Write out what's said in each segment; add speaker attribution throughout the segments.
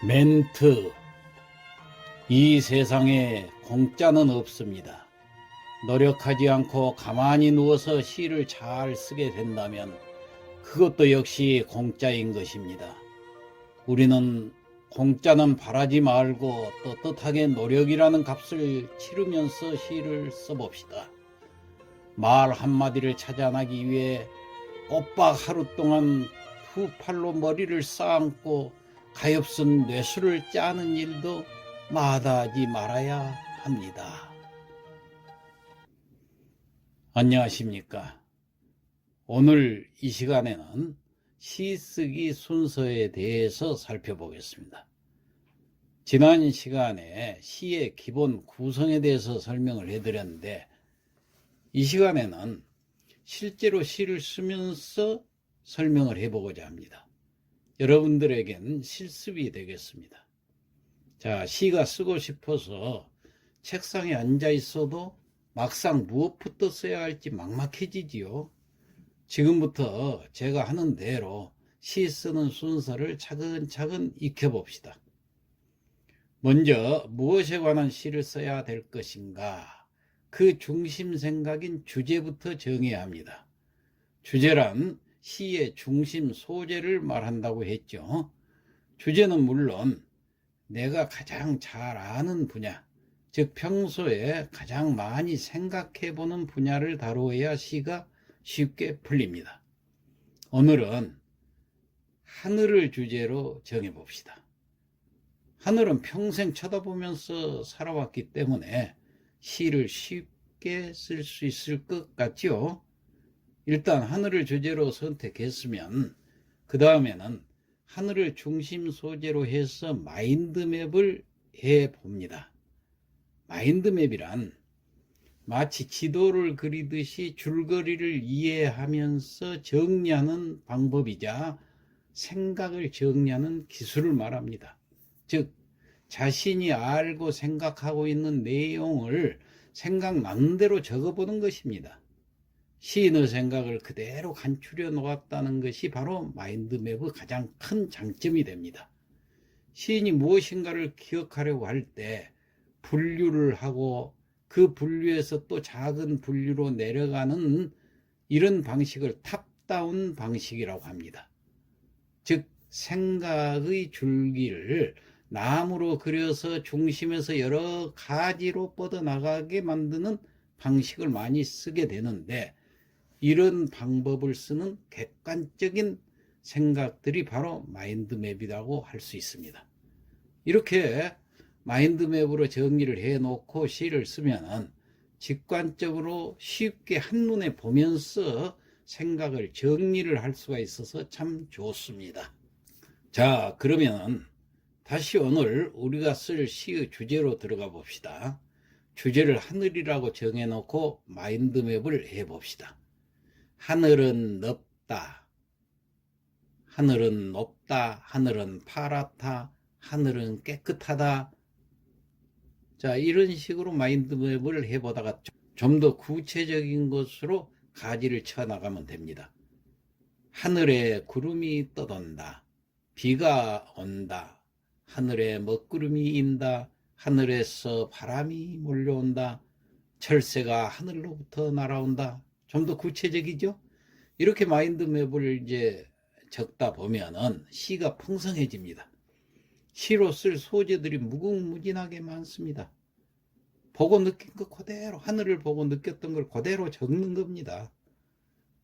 Speaker 1: 멘트. 이 세상에 공짜는 없습니다. 노력하지 않고 가만히 누워서 시를 잘 쓰게 된다면 그것도 역시 공짜인 것입니다. 우리는 공짜는 바라지 말고 떳떳하게 노력이라는 값을 치르면서 시를 써봅시다. 말 한마디를 찾아나기 위해 꼬박 하루 동안 두 팔로 머리를 쌓고 가엾은 뇌수를 짜는 일도 마다하지 말아야 합니다. 안녕하십니까. 오늘 이 시간에는 시쓰기 순서에 대해서 살펴보겠습니다. 지난 시간에 시의 기본 구성에 대해서 설명을 해드렸는데, 이 시간에는 실제로 시를 쓰면서 설명을 해보고자 합니다. 여러분들에겐 실습이 되겠습니다. 자, 시가 쓰고 싶어서 책상에 앉아 있어도 막상 무엇부터 써야 할지 막막해지지요. 지금부터 제가 하는 대로 시 쓰는 순서를 차근차근 익혀봅시다. 먼저 무엇에 관한 시를 써야 될 것인가, 그 중심 생각인 주제부터 정해야 합니다. 주제란 시의 중심 소재를 말한다고 했죠. 주제는 물론 내가 가장 잘 아는 분야, 즉 평소에 가장 많이 생각해보는 분야를 다루어야 시가 쉽게 풀립니다. 오늘은 하늘을 주제로 정해봅시다. 하늘은 평생 쳐다보면서 살아왔기 때문에 시를 쉽게 쓸 수 있을 것 같지요? 일단 하늘을 주제로 선택했으면 그 다음에는 하늘을 중심 소재로 해서 마인드맵을 해봅니다. 마인드맵이란 마치 지도를 그리듯이 줄거리를 이해하면서 정리하는 방법이자 생각을 정리하는 기술을 말합니다. 즉, 자신이 알고 생각하고 있는 내용을 생각나는 대로 적어보는 것입니다. 시인의 생각을 그대로 간추려 놓았다는 것이 바로 마인드맵의 가장 큰 장점이 됩니다. 시인이 무엇인가를 기억하려고 할 때 분류를 하고 그 분류에서 또 작은 분류로 내려가는 이런 방식을 탑다운 방식이라고 합니다. 즉, 생각의 줄기를 나무로 그려서 중심에서 여러 가지로 뻗어나가게 만드는 방식을 많이 쓰게 되는데, 이런 방법을 쓰는 객관적인 생각들이 바로 마인드맵이라고 할 수 있습니다. 이렇게 마인드맵으로 정리를 해놓고 시를 쓰면 직관적으로 쉽게 한눈에 보면서 생각을 정리를 할 수가 있어서 참 좋습니다. 자, 그러면 다시 오늘 우리가 쓸 시의 주제로 들어가 봅시다. 주제를 하늘이라고 정해놓고 마인드맵을 해봅시다. 하늘은 넓다, 하늘은 높다, 하늘은 파랗다, 하늘은 깨끗하다. 자, 이런 식으로 마인드맵을 해보다가 좀 더 구체적인 것으로 가지를 쳐나가면 됩니다. 하늘에 구름이 떠돈다, 비가 온다, 하늘에 먹구름이 인다, 하늘에서 바람이 몰려온다, 철새가 하늘로부터 날아온다. 좀 더 구체적이죠? 이렇게 마인드맵을 이제 적다 보면은 시가 풍성해집니다. 시로 쓸 소재들이 무궁무진하게 많습니다. 보고 느낀 거 그대로, 하늘을 보고 느꼈던 걸 그대로 적는 겁니다.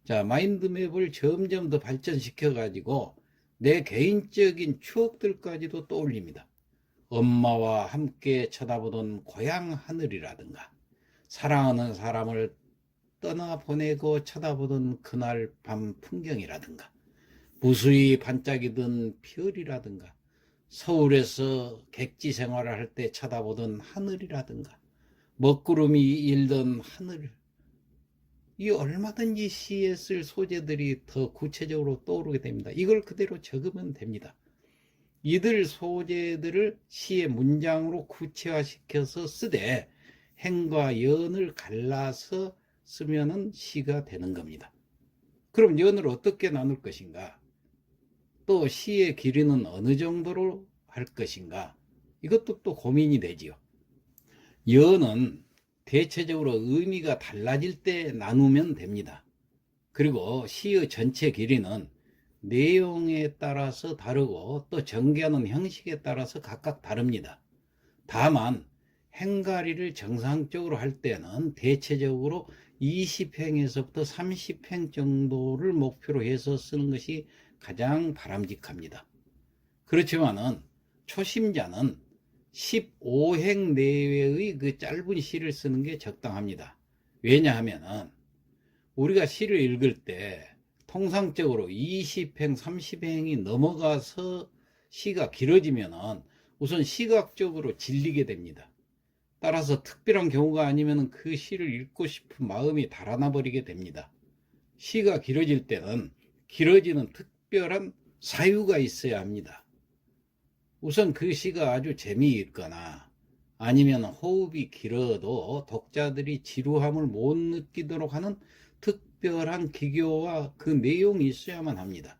Speaker 1: 자, 마인드맵을 점점 더 발전시켜 가지고 내 개인적인 추억들까지도 떠올립니다. 엄마와 함께 쳐다보던 고향 하늘이라든가, 사랑하는 사람을 떠나보내고 쳐다보던 그날 밤 풍경이라든가, 무수히 반짝이던 별이라든가, 서울에서 객지 생활을 할 때 쳐다보던 하늘이라든가, 먹구름이 일던 하늘, 이 얼마든지 시에 쓸 소재들이 더 구체적으로 떠오르게 됩니다. 이걸 그대로 적으면 됩니다. 이들 소재들을 시의 문장으로 구체화시켜서 쓰되 행과 연을 갈라서 쓰면은 시가 되는 겁니다. 그럼 연을 어떻게 나눌 것인가? 또 시의 길이는 어느 정도로 할 것인가? 이것도 또 고민이 되지요. 여는 대체적으로 의미가 달라질 때 나누면 됩니다. 그리고 시의 전체 길이는 내용에 따라서 다르고 또 전개하는 형식에 따라서 각각 다릅니다. 다만 행가리를 정상적으로 할 때는 대체적으로 20행에서부터 30행 정도를 목표로 해서 쓰는 것이 가장 바람직합니다. 그렇지만은 초심자는 15행 내외의 그 짧은 시를 쓰는 게 적당합니다. 왜냐하면은 우리가 시를 읽을 때 통상적으로 20행, 30행이 넘어가서 시가 길어지면은 우선 시각적으로 질리게 됩니다. 따라서 특별한 경우가 아니면 그 시를 읽고 싶은 마음이 달아나 버리게 됩니다. 시가 길어질 때는 길어지는 특별한 사유가 있어야 합니다. 우선 그 시가 아주 재미있거나 아니면 호흡이 길어도 독자들이 지루함을 못 느끼도록 하는 특별한 기교와 그 내용이 있어야만 합니다.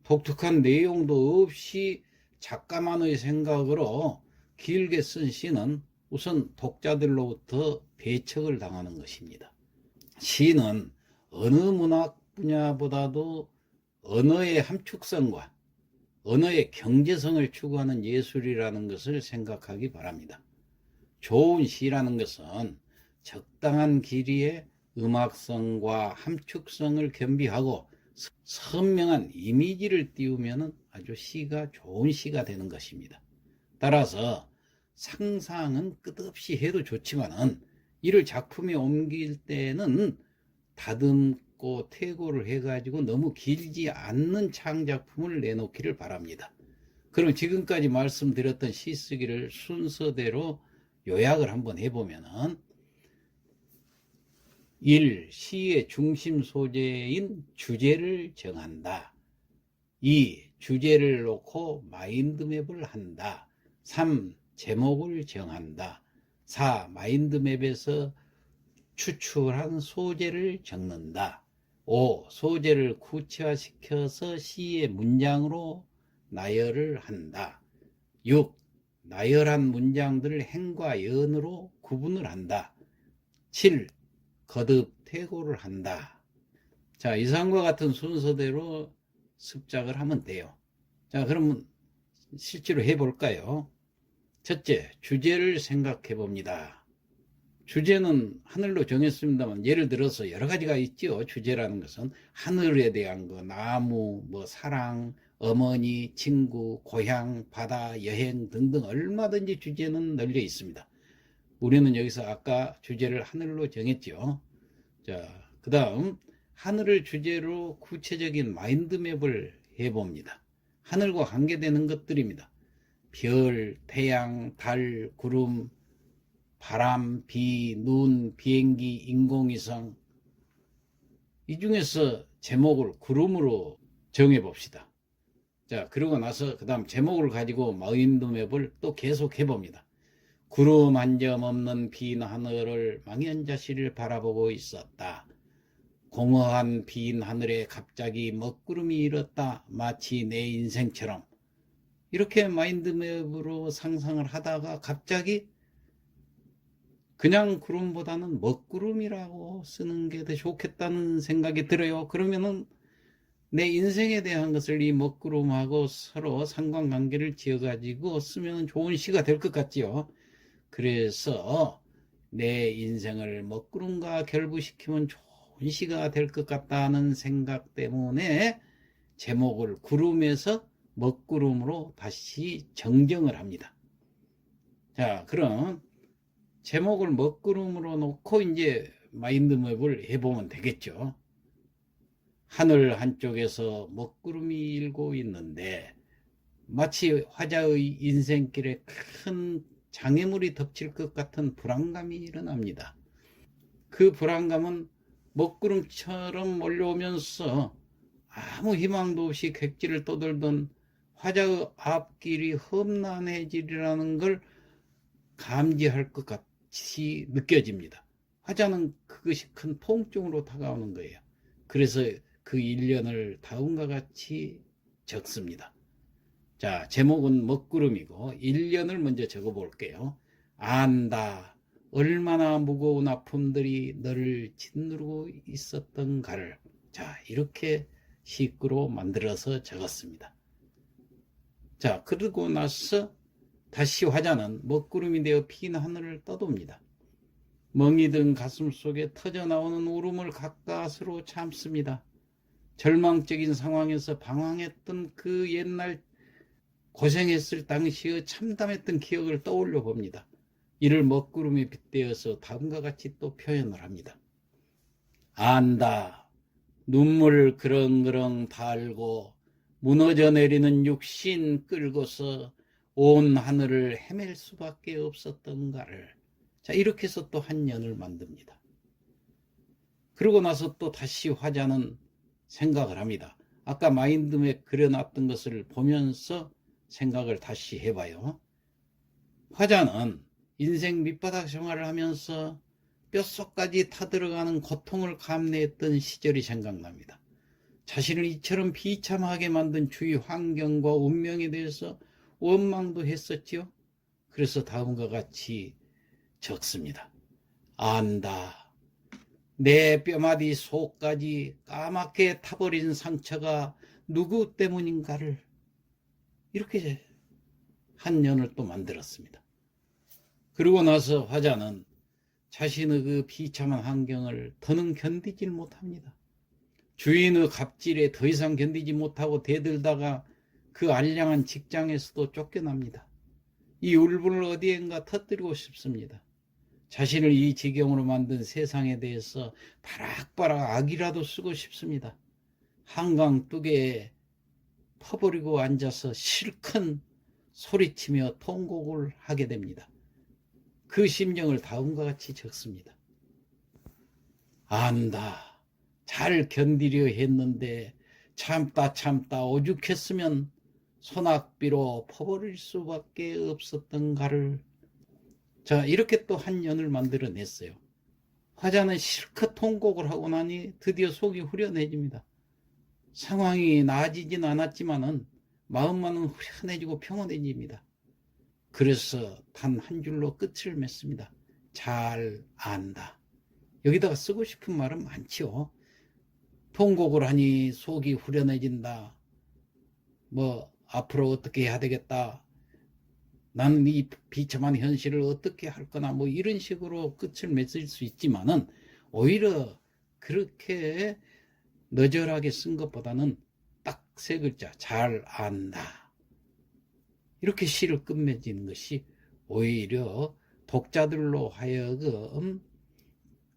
Speaker 1: 독특한 내용도 없이 작가만의 생각으로 길게 쓴 시는 우선 독자들로부터 배척을 당하는 것입니다. 시는 어느 문학 분야보다도 언어의 함축성과 언어의 경제성을 추구하는 예술이라는 것을 생각하기 바랍니다. 좋은 시라는 것은 적당한 길이의 음악성과 함축성을 겸비하고 선명한 이미지를 띄우면 아주 시가 좋은 시가 되는 것입니다. 따라서 상상은 끝없이 해도 좋지만은 이를 작품에 옮길 때는 다듬고 퇴고를 해가지고 너무 길지 않는 창작품을 내놓기를 바랍니다. 그럼 지금까지 말씀드렸던 시쓰기를 순서대로 요약을 한번 해보면은 1. 시의 중심 소재인 주제를 정한다. 2. 주제를 놓고 마인드맵을 한다. 3. 제목을 정한다. 4. 마인드맵에서 추출한 소재를 적는다. 5. 소재를 구체화시켜서 시의 문장으로 나열을 한다. 6. 나열한 문장들을 행과 연으로 구분을 한다. 7. 거듭 퇴고를 한다. 자, 이상과 같은 순서대로 습작을 하면 돼요. 자, 그러면 실제로 해볼까요? 첫째, 주제를 생각해 봅니다. 주제는 하늘로 정했습니다만 예를 들어서 여러 가지가 있죠. 주제라는 것은 하늘에 대한 거, 나무, 뭐 사랑, 어머니, 친구, 고향, 바다, 여행 등등 얼마든지 주제는 널려 있습니다. 우리는 여기서 아까 주제를 하늘로 정했죠. 자, 그 다음 하늘을 주제로 구체적인 마인드맵을 해봅니다. 하늘과 관계되는 것들입니다. 별, 태양, 달, 구름, 바람, 비, 눈, 비행기, 인공위성. 이 중에서 제목을 구름으로 정해봅시다. 자, 그러고 나서 그 다음 제목을 가지고 마인드맵을 또 계속 해봅니다. 구름 한 점 없는 빈 하늘을 망연자실을 바라보고 있었다. 공허한 빈 하늘에 갑자기 먹구름이 일었다. 마치 내 인생처럼. 이렇게 마인드맵으로 상상을 하다가 갑자기 그냥 구름보다는 먹구름이라고 쓰는 게 더 좋겠다는 생각이 들어요. 그러면은 내 인생에 대한 것을 이 먹구름하고 서로 상관관계를 지어가지고 쓰면 좋은 시가 될 것 같지요. 그래서 내 인생을 먹구름과 결부시키면 좋은 시가 될 것 같다는 생각 때문에 제목을 구름에서 먹구름으로 다시 정정을 합니다. 자, 그럼 제목을 먹구름으로 놓고 이제 마인드맵을 해보면 되겠죠. 하늘 한쪽에서 먹구름이 일고 있는데 마치 화자의 인생길에 큰 장애물이 덮칠 것 같은 불안감이 일어납니다. 그 불안감은 먹구름처럼 몰려오면서 아무 희망도 없이 객지를 떠돌던 화자의 앞길이 험난해지리라는 걸 감지할 것 같이 느껴집니다. 화자는 그것이 큰 통증으로 다가오는 거예요. 그래서 그 일련을 다음과 같이 적습니다. 자, 제목은 먹구름이고 1년을 먼저 적어볼게요. 안다. 얼마나 무거운 아픔들이 너를 짓누르고 있었던가를. 자, 이렇게 시구로 만들어서 적었습니다. 자, 그러고 나서 다시 화자는 먹구름이 되어 핀 하늘을 떠돕니다. 멍이 든 가슴 속에 터져나오는 울음을 가까스로 참습니다. 절망적인 상황에서 방황했던 그 옛날 고생했을 당시의 참담했던 기억을 떠올려 봅니다. 이를 먹구름에 빗대어서 다음과 같이 또 표현을 합니다. 안다. 눈물 그렁그렁 달고 무너져 내리는 육신 끌고서 온 하늘을 헤맬 수밖에 없었던가를. 자, 이렇게 해서 또 한 연을 만듭니다. 그러고 나서 또 다시 화자는 생각을 합니다. 아까 마인드맵 그려놨던 것을 보면서 생각을 다시 해봐요. 화자는 인생 밑바닥 생활을 하면서 뼛속까지 타들어가는 고통을 감내했던 시절이 생각납니다. 자신을 이처럼 비참하게 만든 주위 환경과 운명에 대해서 원망도 했었지요. 그래서 다음과 같이 적습니다. 안다. 내 뼈마디 속까지 까맣게 타버린 상처가 누구 때문인가를. 이렇게 한 연을 또 만들었습니다. 그러고 나서 화자는 자신의 그 비참한 환경을 더는 견디질 못합니다. 주인의 갑질에 더 이상 견디지 못하고 대들다가 그 알량한 직장에서도 쫓겨납니다. 이 울분을 어디엔가 터뜨리고 싶습니다. 자신을 이 지경으로 만든 세상에 대해서 바락바락 악이라도 쓰고 싶습니다. 한강 뚝에 퍼버리고 앉아서 실컷 소리치며 통곡을 하게 됩니다. 그 심정을 다음과 같이 적습니다. 안다. 잘 견디려 했는데 참다 오죽했으면 소낙비로 퍼버릴 수밖에 없었던가를. 자, 이렇게 또 한 연을 만들어냈어요. 화자는 실컷 통곡을 하고 나니 드디어 속이 후련해집니다. 상황이 나아지진 않았지만은 마음만은 후련해지고 평온해집니다. 그래서 단 한 줄로 끝을 맺습니다. 잘 안다. 여기다가 쓰고 싶은 말은 많죠. 통곡을 하니 속이 후련해진다. 뭐 앞으로 어떻게 해야 되겠다. 나는 이 비참한 현실을 어떻게 할 거나 뭐 이런 식으로 끝을 맺을 수 있지만은 오히려 그렇게 너절하게 쓴 것보다는 딱 세 글자 잘 안다. 이렇게 시를 끝맺는 것이 오히려 독자들로 하여금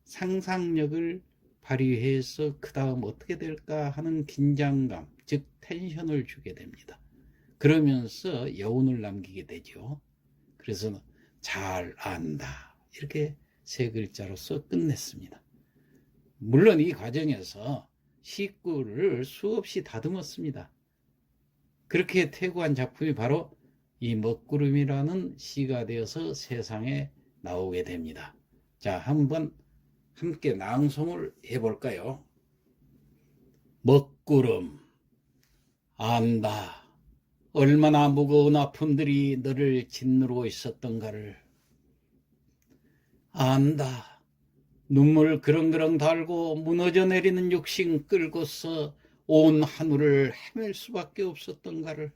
Speaker 1: 상상력을 발휘해서 그 다음 어떻게 될까 하는 긴장감, 즉 텐션을 주게 됩니다. 그러면서 여운을 남기게 되죠. 그래서 잘 안다. 이렇게 세 글자로서 끝냈습니다. 물론 이 과정에서 시구를 수없이 다듬었습니다. 그렇게 퇴고한 작품이 바로 이 먹구름이라는 시가 되어서 세상에 나오게 됩니다. 자, 한번 함께 낭송을 해볼까요? 먹구름. 안다. 얼마나 무거운 아픔들이 너를 짓누르고 있었던가를. 안다. 눈물 그렁그렁 달고 무너져 내리는 육신 끌고서 온 하늘을 헤맬 수밖에 없었던가를.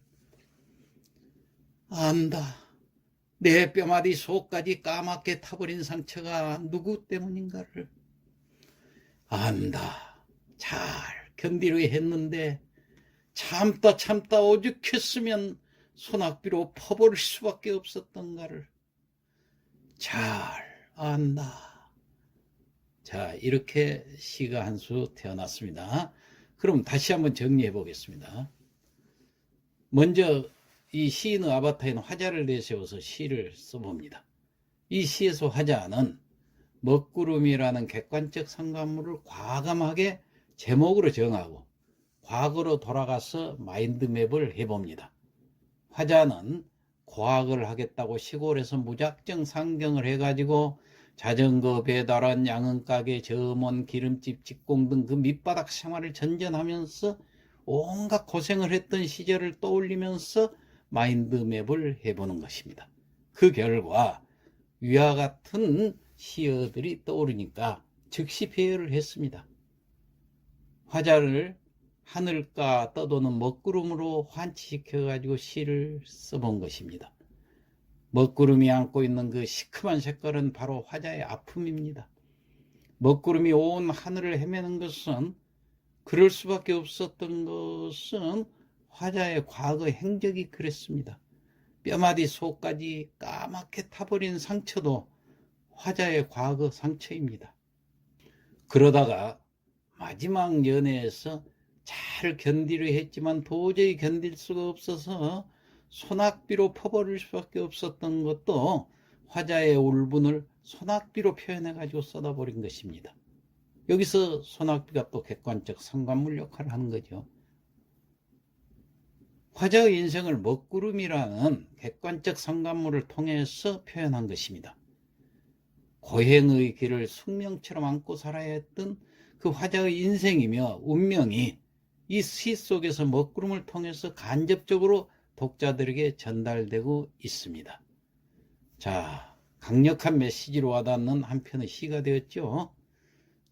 Speaker 1: 안다. 내 뼈마디 속까지 까맣게 타버린 상처가 누구 때문인가를. 안다. 잘 견디려 했는데 참다 오죽했으면 소낙비로 퍼버릴 수밖에 없었던가를. 잘 안다. 자, 이렇게 시가 한 수 태어났습니다. 그럼 다시 한번 정리해 보겠습니다. 먼저 이 시인의 아바타인 화자를 내세워서 시를 써봅니다. 이 시에서 화자는 먹구름이라는 객관적 상관물을 과감하게 제목으로 정하고 과거로 돌아가서 마인드맵을 해봅니다. 화자는 과학을 하겠다고 시골에서 무작정 상경을 해가지고 자전거 배달원, 양은가게, 점원, 기름집, 직공 등 그 밑바닥 생활을 전전하면서 온갖 고생을 했던 시절을 떠올리면서 마인드맵을 해보는 것입니다. 그 결과 위와 같은 시어들이 떠오르니까 즉시 배열을 했습니다. 화자를 하늘가 떠도는 먹구름으로 환치시켜가지고 시를 써본 것입니다. 먹구름이 안고 있는 그 시큼한 색깔은 바로 화자의 아픔입니다. 먹구름이 온 하늘을 헤매는 것은 그럴 수밖에 없었던 것은 화자의 과거 행적이 그랬습니다. 뼈마디 속까지 까맣게 타버린 상처도 화자의 과거 상처입니다. 그러다가 마지막 연애에서 잘 견디려 했지만 도저히 견딜 수가 없어서 소낙비로 퍼버릴 수밖에 없었던 것도 화자의 울분을 소낙비로 표현해가지고 쏟아버린 것입니다. 여기서 소낙비가 또 객관적 상관물 역할을 하는 거죠. 화자의 인생을 먹구름이라는 객관적 상관물을 통해서 표현한 것입니다. 고행의 길을 숙명처럼 안고 살아야 했던 그 화자의 인생이며 운명이 이 시 속에서 먹구름을 통해서 간접적으로 독자들에게 전달되고 있습니다. 자, 강력한 메시지로 와닿는 한 편의 시가 되었죠.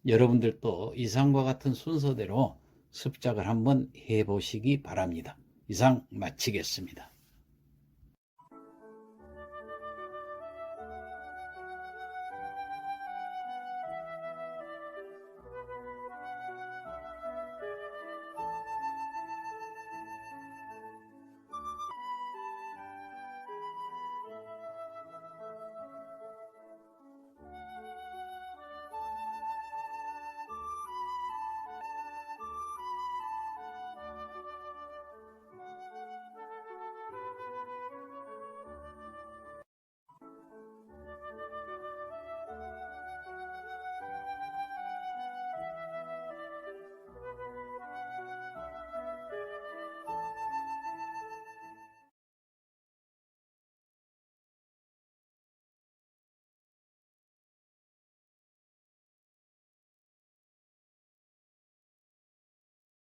Speaker 1: 여러분들도 이상과 같은 순서대로 습작을 한번 해보시기 바랍니다. 이상 마치겠습니다.